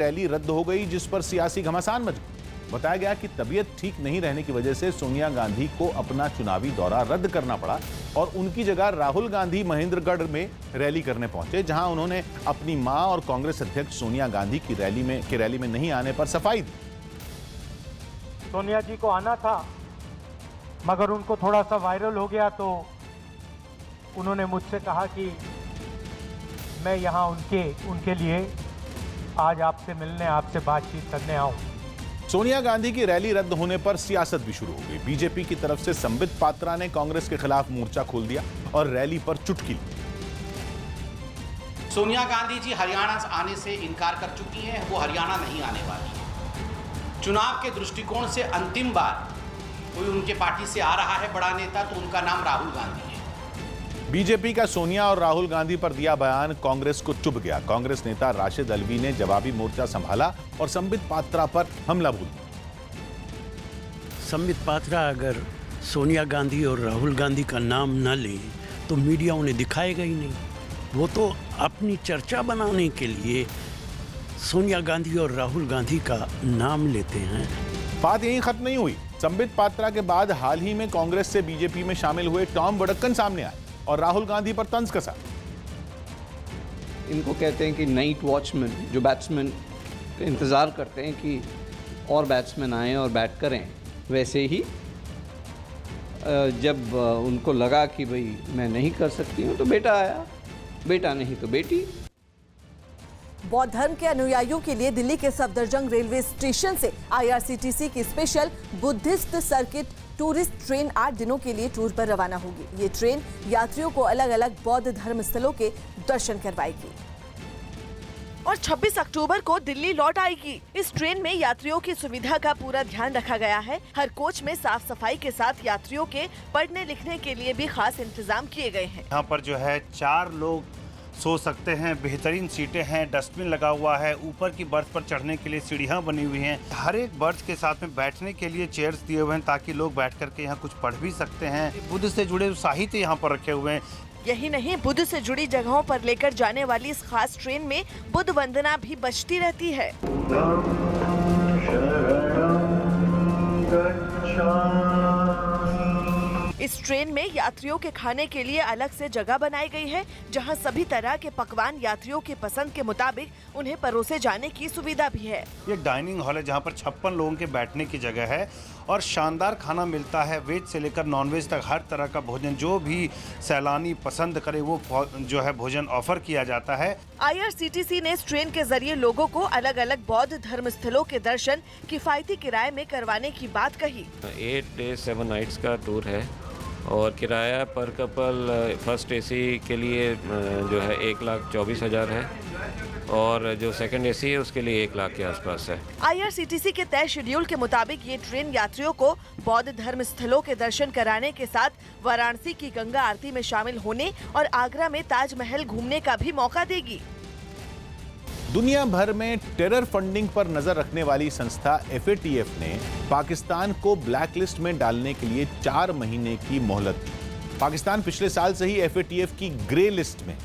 Rally रद्द हो गई, जिस पर सियासी घमासान मच गई। बताया गया कि तबीयत ठीक नहीं रहने की वजह से सोनिया गांधी को अपना चुनावी दौरा रद्द करना पड़ा और उनकी जगह राहुल गांधी महेंद्रगढ़ में रैली करने पहुंचे, जहां उन्होंने अपनी मां और कांग्रेस अध्यक्ष सोनिया गांधी की रैली में नहीं आने पर सफाई दी। सोनिया जी को आना था, मगर उनको थोड़ा सा वायरल हो गया तो उन्होंने मुझसे कहा कि मैं यहाँ उनके लिए आज आपसे मिलने, आपसे बातचीत करने आऊं। सोनिया गांधी की रैली रद्द होने पर सियासत भी शुरू हो गई। बीजेपी की तरफ से संबित पात्रा ने कांग्रेस के खिलाफ मोर्चा खोल दिया और रैली पर चुटकी ली। सोनिया गांधी जी हरियाणा आने से इनकार कर चुकी हैं, वो हरियाणा नहीं आने वाली है। चुनाव के दृष्टिकोण से अंतिम बार कोई उनके पार्टी से आ रहा है बड़ा नेता तो उनका नाम राहुल गांधी है। बीजेपी का सोनिया और राहुल गांधी पर दिया बयान कांग्रेस को चुभ गया। कांग्रेस नेता राशिद अल्वी ने जवाबी मोर्चा संभाला और संबित पात्रा पर हमला बोल दिया। संबित पात्रा अगर सोनिया गांधी और राहुल गांधी का नाम न ले तो मीडिया उन्हें दिखाएगा ही नहीं। वो तो अपनी चर्चा बनाने के लिए सोनिया गांधी और राहुल गांधी का नाम लेते हैं। बात यहीं खत्म नहीं हुई। संबित पात्रा के बाद हाल ही में कांग्रेस से बीजेपी में शामिल हुए टॉम वडक्कन सामने आए और राहुल गांधी पर तंज कसा। इनको कहते हैं कि नाइट वॉचमैन, जो बैट्समैन इंतज़ार करते हैं कि और बैट्समैन आएँ और बैट करें, वैसे ही जब उनको लगा कि भाई मैं नहीं कर सकती हूँ तो बेटा आया, बेटा नहीं तो बेटी। बौद्ध धर्म के अनुयायियों के लिए दिल्ली के सफदरजंग रेलवे स्टेशन से आईआरसीटीसी की special Buddhist circuit tourist train 8 दिनों के लिए टूर पर रवाना होगी। ये ट्रेन यात्रियों को अलग अलग बौद्ध धर्म स्थलों के दर्शन करवाएगी और 26 अक्टूबर को दिल्ली लौट आएगी। इस ट्रेन में यात्रियों की सुविधा का पूरा ध्यान रखा गया है। हर कोच में साफ सफाई के साथ यात्रियों के पढ़ने लिखने के लिए भी खास इंतजाम किए गए हैं। यहाँ पर जो है 4 लोग सो सकते हैं, बेहतरीन सीटें हैं, डस्टबिन लगा हुआ है, ऊपर की बर्थ पर चढ़ने के लिए सीढ़ियाँ बनी हुई हैं। हर एक बर्थ के साथ में बैठने के लिए चेयर्स दिए हुए हैं ताकि लोग बैठ करके यहाँ कुछ पढ़ भी सकते हैं। बुद्ध से जुड़े साहित्य यहाँ पर रखे हुए हैं। यही नहीं, बुद्ध से जुड़ी जगहों पर लेकर जाने वाली इस खास ट्रेन में बुद्ध वंदना भी बजती रहती है। इस ट्रेन में यात्रियों के खाने के लिए अलग से जगह बनाई गई है, जहां सभी तरह के पकवान यात्रियों के पसंद के मुताबिक उन्हें परोसे जाने की सुविधा भी है। ये डाइनिंग हॉल है जहां पर 56 लोगों के बैठने की जगह है और शानदार खाना मिलता है। वेज से लेकर नॉनवेज तक हर तरह का भोजन जो भी सैलानी पसंद करे वो जो है भोजन ऑफर किया जाता है। आईआरसीटीसी ने इस ट्रेन के जरिए लोगों को अलग अलग बौद्ध धर्म स्थलों के दर्शन किफायती किराए में करवाने की बात कही। 8 days 7 nights का टूर है और किराया पर कपल फर्स्ट एसी के लिए जो है 1,24,000 है और जो सेकंड एसी है उसके लिए 1 लाख के आसपास है। आईआरसीटीसी के तय शेड्यूल के मुताबिक ये ट्रेन यात्रियों को बौद्ध धर्म स्थलों के दर्शन कराने के साथ वाराणसी की गंगा आरती में शामिल होने और आगरा में ताजमहल घूमने का भी मौका देगी। दुनिया भर में टेरर फंडिंग पर नजर रखने वाली संस्था FATF ने पाकिस्तान को ब्लैक लिस्ट में डालने के लिए 4 महीने की मोहलत दी। पाकिस्तान पिछले साल से ही FATF की ग्रे लिस्ट में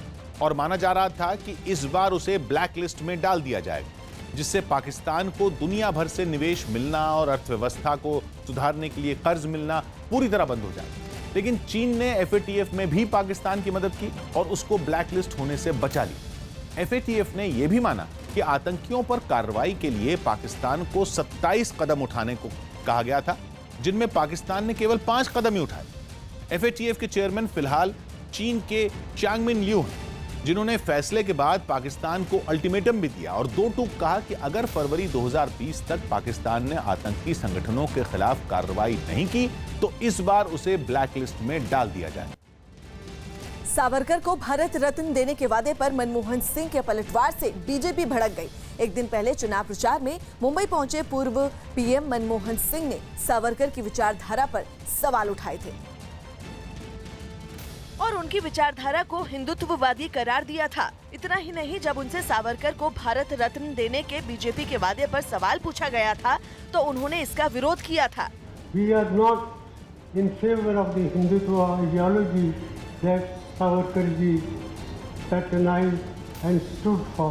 और माना जा रहा था कि इस बार उसे ब्लैक लिस्ट में डाल दिया जाएगा, जिससे पाकिस्तान को दुनिया भर से निवेश मिलना और अर्थव्यवस्था को सुधारने के लिए कर्ज मिलना पूरी तरह बंद हो जाएगा। लेकिन चीन ने FATF में भी पाकिस्तान की मदद की और उसको ब्लैक लिस्ट होने से बचा लिया। FATF ने यह भी माना कि आतंकियों पर कार्रवाई के लिए पाकिस्तान को 27 कदम उठाने को कहा गया था, जिनमें पाकिस्तान ने केवल 5 कदम ही उठाए। FATF के चेयरमैन फिलहाल चीन के चांगमिन लियू हैं, जिन्होंने फैसले के बाद पाकिस्तान को अल्टीमेटम भी दिया और 2 टूक कहा कि अगर फरवरी 2020 तक पाकिस्तान ने आतंकी संगठनों के खिलाफ कार्रवाई नहीं की तो इस बार उसे ब्लैक लिस्ट में डाल दिया जाए। सावरकर को भारत रत्न देने के वादे पर मनमोहन सिंह के पलटवार से बीजेपी भड़क गई। एक दिन पहले चुनाव प्रचार में मुंबई पहुंचे पूर्व पीएम मनमोहन सिंह ने सावरकर की विचारधारा पर सवाल उठाए थे और उनकी विचारधारा को हिंदुत्ववादी करार दिया था। इतना ही नहीं, जब उनसे सावरकर को भारत रत्न देने के बीजेपी के वादे पर सवाल पूछा गया था तो उन्होंने इसका विरोध किया था। We are not in favor of the Hindutva ideology that Savarkar ji patronized and stood for.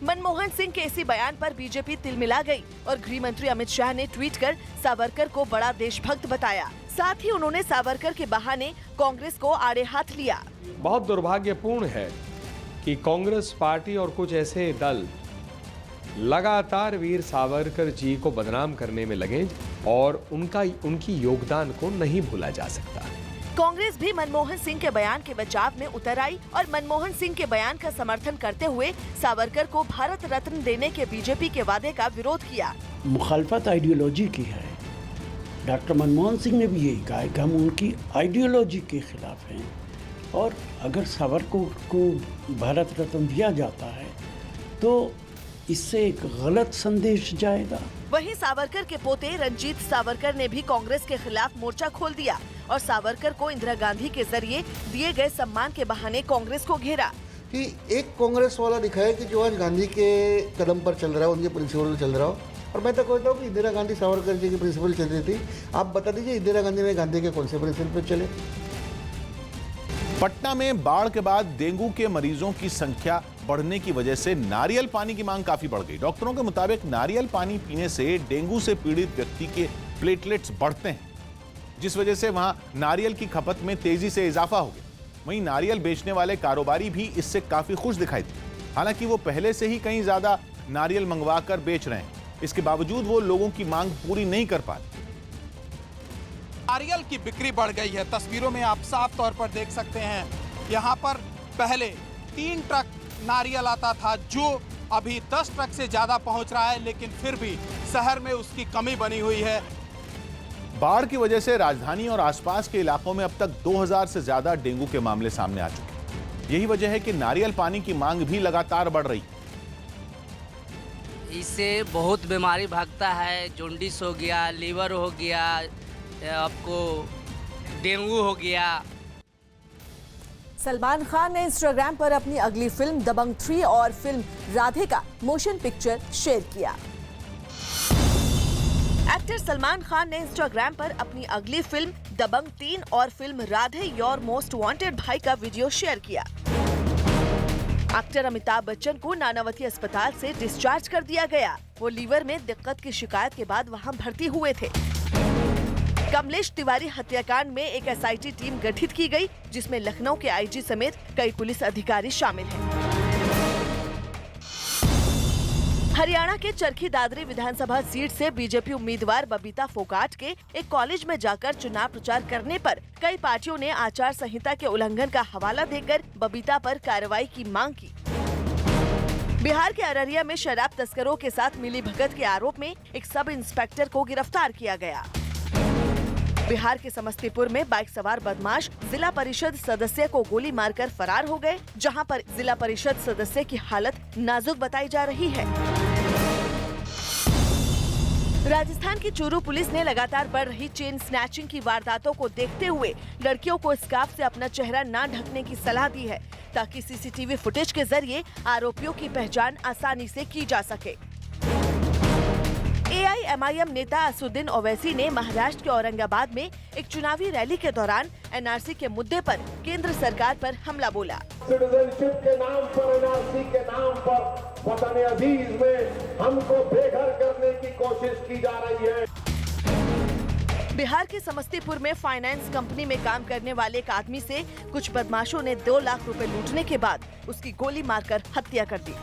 Manmohan Singh के इसी बयान पर बीजेपी तिलमिला गई और गृह मंत्री अमित शाह ने ट्वीट कर सावरकर को बड़ा देशभक्त बताया। साथ ही उन्होंने सावरकर के बहाने कांग्रेस को आड़े हाथ लिया। बहुत दुर्भाग्यपूर्ण है कि कांग्रेस पार्टी और कुछ ऐसे दल लगातार वीर सावरकर जी को बदनाम करने में लगे और उनकी योगदान को नहीं भूला जा सकता। कांग्रेस भी मनमोहन सिंह के बयान के बचाव में उतर आई और मनमोहन सिंह के बयान का समर्थन करते हुए सावरकर को भारत रत्न देने के बीजेपी के वादे का विरोध किया। मुखालफत आइडियोलॉजी की है। डॉक्टर मनमोहन सिंह ने भी यही कहा है कि हम उनकी आइडियोलॉजी के खिलाफ हैं और अगर सावरकर को भारत रत्न दिया जाता है तो इससे एक गलत संदेश जाएगा। वहीं सावरकर के पोते रंजीत सावरकर ने भी कांग्रेस के खिलाफ मोर्चा खोल दिया और सावरकर को इंदिरा गांधी के जरिए दिए गए सम्मान के बहाने कांग्रेस को घेरा कि एक कांग्रेस वाला दिखाया कि जो आज गांधी के कदम पर चल रहा है, उनके प्रिंसिपल पर चल रहा हो। और मैं तो कहता हूँ कि इंदिरा गांधी सावरकर जी की प्रिंसिपल चल रही थी। आप बता दीजिए इंदिरा गांधी ने गांधी के कौन से प्रिंसिपल पर चले। पटना में बाढ़ के बाद डेंगू के मरीजों की संख्या बढ़ने की वजह से नारियल पानी की मांग काफी बढ़ गई। डॉक्टरों के मुताबिक नारियल पानी पीने से डेंगू से पीड़ित व्यक्ति के प्लेटलेट्स बढ़ते हैं, जिस वजह से वहां नारियल की खपत में तेजी से इजाफा हो गया। वहीं नारियल बेचने वाले कारोबारी भी इससे काफी खुश दिखाई दिए। हालांकि वो पहले से ही कहीं ज्यादा नारियल मंगवाकर बेच रहे हैं, इसके बावजूद वो लोगों की मांग पूरी नहीं कर पा रहे। नारियल की बिक्री बढ़ गई है। तस्वीरों में आप साफ तौर पर देख सकते हैं, यहाँ पर पहले 3 ट्रक नारियल आता था, जो अभी 10 ट्रक से ज्यादा पहुंच रहा है, लेकिन फिर भी शहर में उसकी कमी बनी हुई है। बाढ़ की वजह से राजधानी और आसपास के इलाकों में अब तक 2000 से ज्यादा डेंगू के मामले सामने आ चुके हैं। यही वजह है कि नारियल पानी की मांग भी लगातार बढ़ रही। इससे बहुत बीमारी भागता है। जॉन्डिस हो गया, लीवर हो गया, आपको डेंगू हो गया। सलमान खान ने इंस्टाग्राम पर अपनी अगली फिल्म दबंग 3 और फिल्म राधे का मोशन पिक्चर शेयर किया। एक्टर सलमान खान ने इंस्टाग्राम पर अपनी अगली फिल्म दबंग 3 और film Radhe your most wanted भाई का वीडियो शेयर किया। एक्टर अमिताभ बच्चन को नानावती अस्पताल से डिस्चार्ज कर दिया गया। वो लीवर में दिक्कत की शिकायत के बाद वहां भर्ती हुए थे। कमलेश तिवारी हत्याकांड में एक एसआईटी टीम गठित की गई, जिसमें लखनऊ के आईजी समेत कई पुलिस अधिकारी शामिल हैं। हरियाणा के चरखी दादरी विधानसभा सीट से बीजेपी उम्मीदवार बबीता फोगाट के एक कॉलेज में जाकर चुनाव प्रचार करने पर कई पार्टियों ने आचार संहिता के उल्लंघन का हवाला देकर बबीता पर कार्रवाई की मांग की। बिहार के अररिया में शराब तस्करों के साथ मिलीभगत के आरोप में एक सब इंस्पेक्टर को गिरफ्तार किया गया। बिहार के समस्तीपुर में बाइक सवार बदमाश जिला परिषद सदस्य को गोली मारकर फरार हो गए, जहां पर जिला परिषद सदस्य की हालत नाजुक बताई जा रही है। राजस्थान की चूरू पुलिस ने लगातार बढ़ रही चेन स्नैचिंग की वारदातों को देखते हुए लड़कियों को स्कार्फ से अपना चेहरा न ढकने की सलाह दी है, ताकि सीसीटीवी फुटेज के जरिए आरोपियों की पहचान आसानी से की जा सके। AIMIM नेता असुद्दीन ओवैसी ने महाराष्ट्र के औरंगाबाद में एक चुनावी रैली के दौरान NRC के मुद्दे पर केंद्र सरकार पर हमला बोला। सिटीजनशिप के नाम पर, NRC के नाम पर वतन अजीज में हमको बेघर करने की कोशिश की जा रही है। बिहार के समस्तीपुर में फाइनेंस कंपनी में काम करने वाले एक आदमी से कुछ बदमाशों ने 2 लाख रुपए लूटने के बाद उसकी गोली मारकर हत्या कर दी।